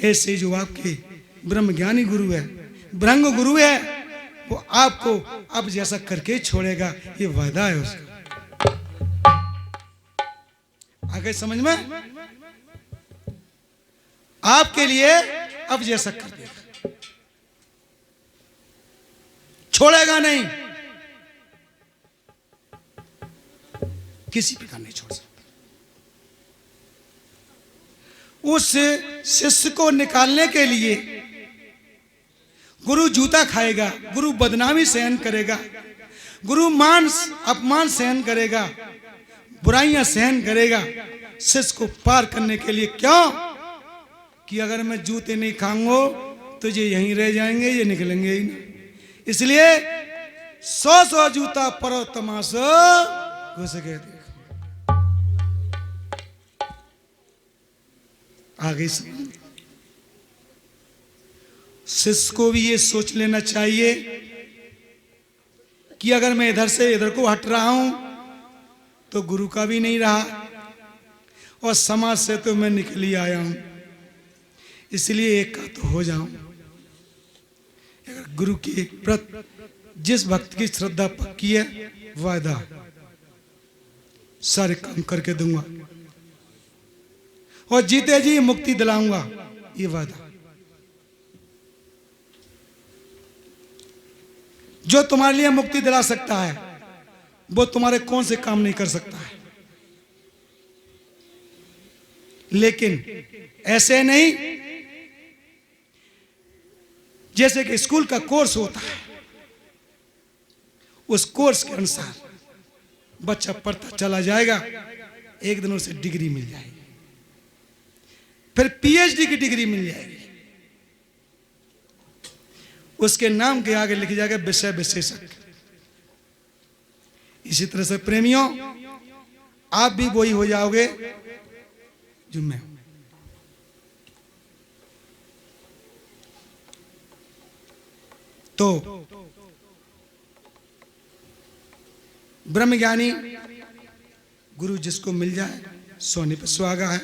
ऐसे जो आपके ब्रह्मज्ञानी गुरु है, ब्रह्म गुरु है, वो आपको अब जैसा करके छोड़ेगा, ये वादा है उसका। आगे समझ में? आपके लिए अब जैसा कर देगा, छोड़ेगा नहीं, किसी प्रकार नहीं छोड़ सकता। उस शिष्य को निकालने के लिए गुरु जूता खाएगा, गुरु बदनामी सहन करेगा, गुरु मान अपमान सहन करेगा, बुराइयां सहन करेगा, शिष्य को पार करने के लिए। क्यों? कि अगर मैं जूते नहीं खाऊंगा तो ये यहीं रह जाएंगे, ये निकलेंगे ही नहीं। इसलिए 100 जूता परो तमाशो घुस गए। आगे शिष्य को भी ये सोच लेना चाहिए कि अगर मैं इधर से इधर को हट रहा हूं तो गुरु का भी नहीं रहा और समाज से तो मैं निकल ही आया हूं, इसलिए एक का तो हो जाऊं। अगर गुरु के प्रति जिस भक्त की श्रद्धा पक्की है, वादा सारे काम करके दूंगा और जीते जी मुक्ति दिलाऊंगा, ये वादा। जो तुम्हारे लिए मुक्ति दिला सकता है वो तुम्हारे कौन से काम नहीं कर सकता है। लेकिन ऐसे नहीं जैसे कि स्कूल का कोर्स होता है, उस कोर्स के अनुसार बच्चा पढ़ता चला जाएगा, एक दिन उसे डिग्री मिल जाएगी, फिर पीएचडी की डिग्री मिल जाएगी, उसके नाम के आगे लिखा जाएगा विषय विशेषज्ञ। इसी तरह से प्रेमियों, आप भी वही हो जाओगे जो मैं हूं। तो ब्रह्मज्ञानी गुरु जिसको मिल जाए सोने पर सुहागा है,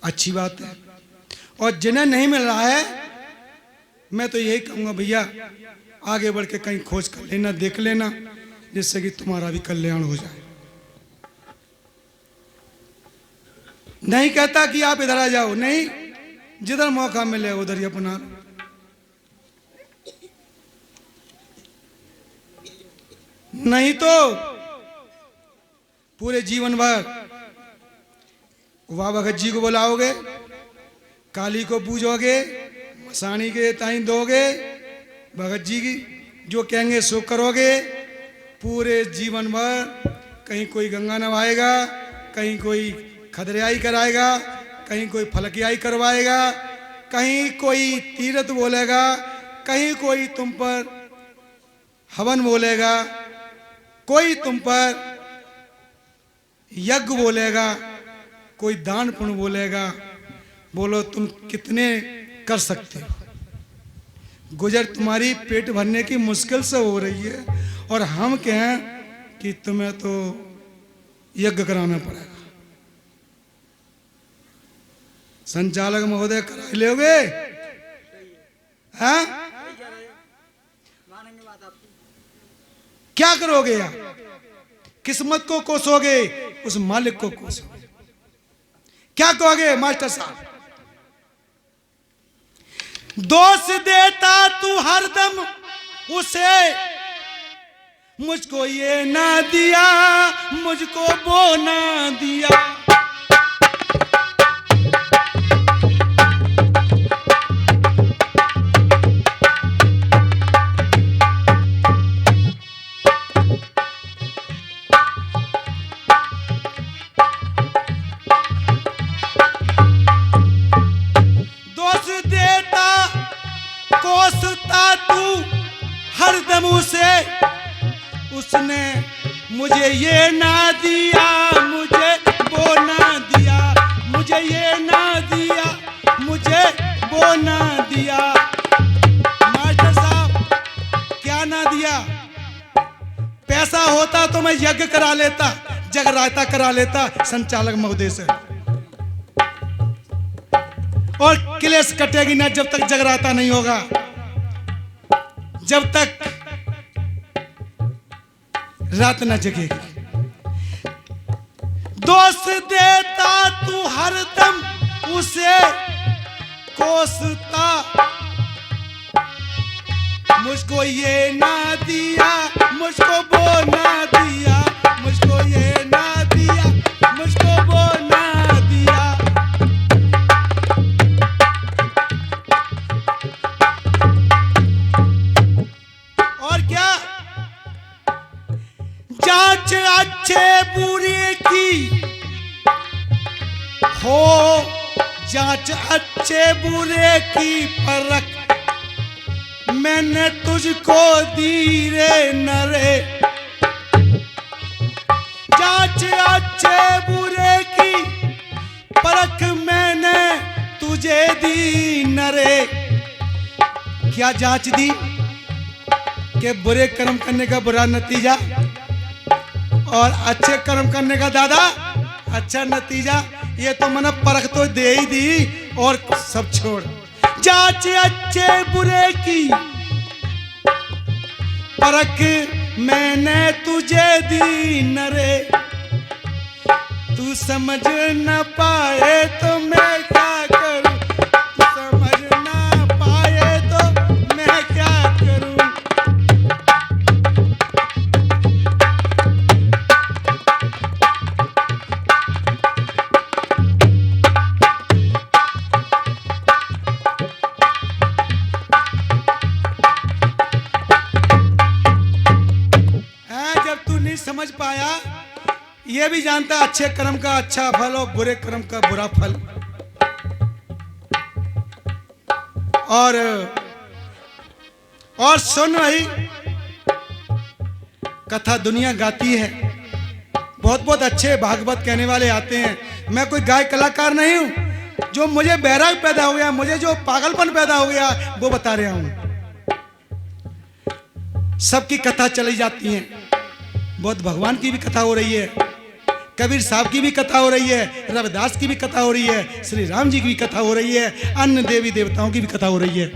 अच्छी बात है। और जिन्हें नहीं मिल रहा है, मैं तो यही कहूंगा भैया आगे बढ़ के कहीं खोज कर लेना, देख लेना, जिससे कि तुम्हारा भी कल्याण हो जाए। नहीं कहता कि आप इधर आ जाओ, नहीं, जिधर मौका मिले उधर ही अपना लो। नहीं तो पूरे जीवन भर बाबा भगत जी को बुलाओगे, काली को पूजोगे, मसाणी के ताई दोगे, भगत जी की जो कहेंगे सो करोगे। पूरे जीवन भर कहीं कोई गंगा नवाएगा, कहीं कोई खदरियाई कराएगा, कहीं कोई फलकियाई करवाएगा, कहीं कोई तीर्थ बोलेगा, कहीं कोई तुम पर हवन बोलेगा, कोई तुम पर यज्ञ बोलेगा, कोई दान पुण्य बोलेगा। बोलो तुम कितने कर सकते हो? गुजर तुम्हारी पेट भरने की मुश्किल से हो रही है और हम कहें कि तुम्हें तो यज्ञ कराना पड़ेगा। संचालक महोदय करा लोगे? हाँ, क्या करोगे यार? किस्मत को कोसोगे, उस मालिक को कोसोगे। क्या कहोगे मास्टर साहब? दोष देता तू हरदम उसे, मुझको ये ना दिया, मुझको वो ना दिया। उसने मुझे ये ना दिया, मुझे वो ना दिया, मुझे ये ना दिया, मुझे वो ना दिया। मास्टर साहब क्या ना दिया? पैसा होता तो मैं यज्ञ करा लेता, जगराता करा लेता संचालक महोदय से। और क्लेश कटेगी ना जब तक जगराता नहीं होगा, जब तक रात न जगेगी। दोस्त देता तू हरदम उसे कोसता, मुझको ये ना दिया, मुझको वो ना दिया, मुझको ये ना दिया, मुझको वो ना दिया। और क्या जांच अच्छे बुरे की हो, जांच अच्छे बुरे की परख मैंने तुझको दी रे नरे। जांच अच्छे बुरे की परख मैंने तुझे दी नरे। क्या जांच दी कि बुरे कर्म करने का बुरा नतीजा और अच्छे कर्म करने का दादा अच्छा नतीजा। ये तो मैंने परख तो दे ही दी और सब छोड़। जांच अच्छे बुरे की परख मैंने तुझे दी नरे। तू समझ न पाए तो मैं क्या करूं, तू समझ न पाए तो मैं क्या करूं। समझ पाया, ये भी जानता अच्छे कर्म का अच्छा फल और बुरे कर्म का बुरा फल। और सुन भाई, कथा दुनिया गाती है, बहुत बहुत अच्छे भागवत कहने वाले आते हैं। मैं कोई गायक कलाकार नहीं हूं। जो मुझे बैराग पैदा हो गया, मुझे जो पागलपन पैदा हो गया, वो बता रहा हूं। सबकी कथा चली जाती है। बहुत भगवान की भी कथा हो रही है, कबीर साहब की भी कथा हो रही है, रविदास की भी कथा हो रही है, श्री राम जी की भी कथा हो रही है, अन्य देवी देवताओं की भी कथा हो रही है।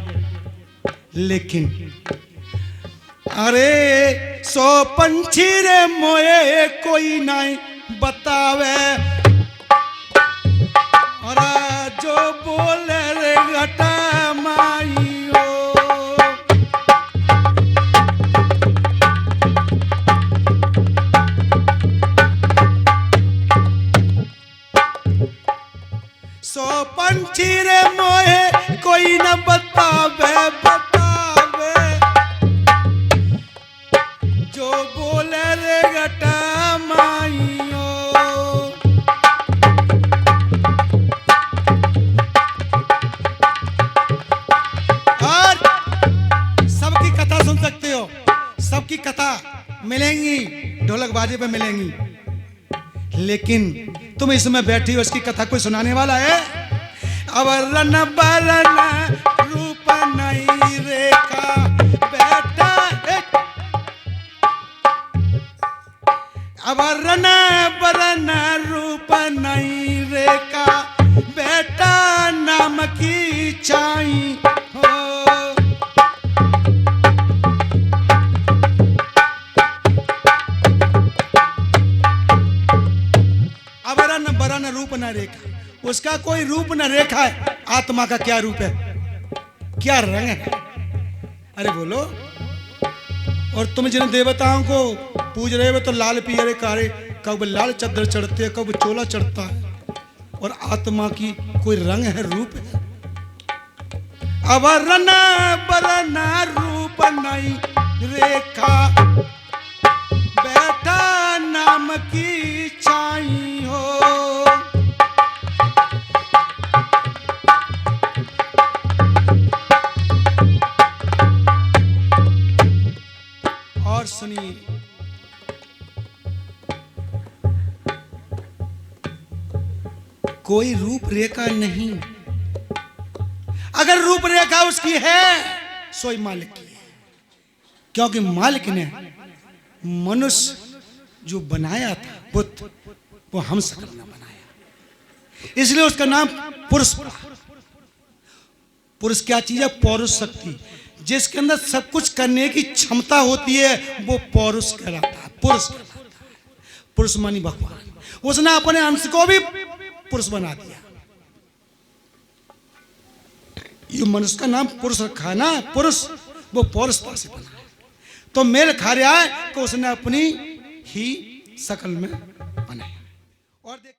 लेकिन अरे सो पंछी रे मोए कोई नहीं बतावे, और जो बोले रे घटा माइयो। सो पंछी रे मोहे कोई न बतावे, बतावे जो बोले रे घटा माइयो। और सबकी कथा सुन सकते हो, सबकी कथा मिलेंगी, ढोलक बाजे पे मिलेंगी। लेकिन तुम इसमें बैठी हो, इसकी कथा कोई सुनाने वाला है? अब रन बरन रूप नहीं रेखा बेटा, अब रन बरन रूप नहीं रेखा बेटा, नाम की चाई हो। बरन रूप न रेखा, उसका कोई रूप न रेखा है। आत्मा का क्या रूप है, क्या रंग है? अरे बोलो। और तुम जिन देवताओं को पूज रहे हो तो लाल पियरे कारे, कब लाल चद्दर चढ़ते हैं, कब चोला चढ़ता है, और आत्मा की कोई रंग है, रूप है? अब रन बरन रूप नहीं रेखा बेटा, नाम की चाई हो। और सुनिए, कोई रूप रेखा नहीं। अगर रूप रेखा उसकी है, सोई मालिक की है। क्योंकि मालिक ने मनुष्य जो बनाया था बुद्ध, वो हम सकल ने बनाया, इसलिए उसका नाम पुरुष पड़ा। पुरुष क्या चीज है? पौरुष शक्ति। जिसके अंदर सब कुछ करने की क्षमता होती है वो पौरुष कहलाता है, पुरुष कहलाता है। पुरुष मानी भगवान, उसने अपने अंश को भी पुरुष बना दिया। ये मनुष्य का नाम पुरुष रखा है ना, पुरुष, वो पौरुषता से बना है। तो मेल खा रहा है कि उसने अपनी ही शकल में बनाया। और देख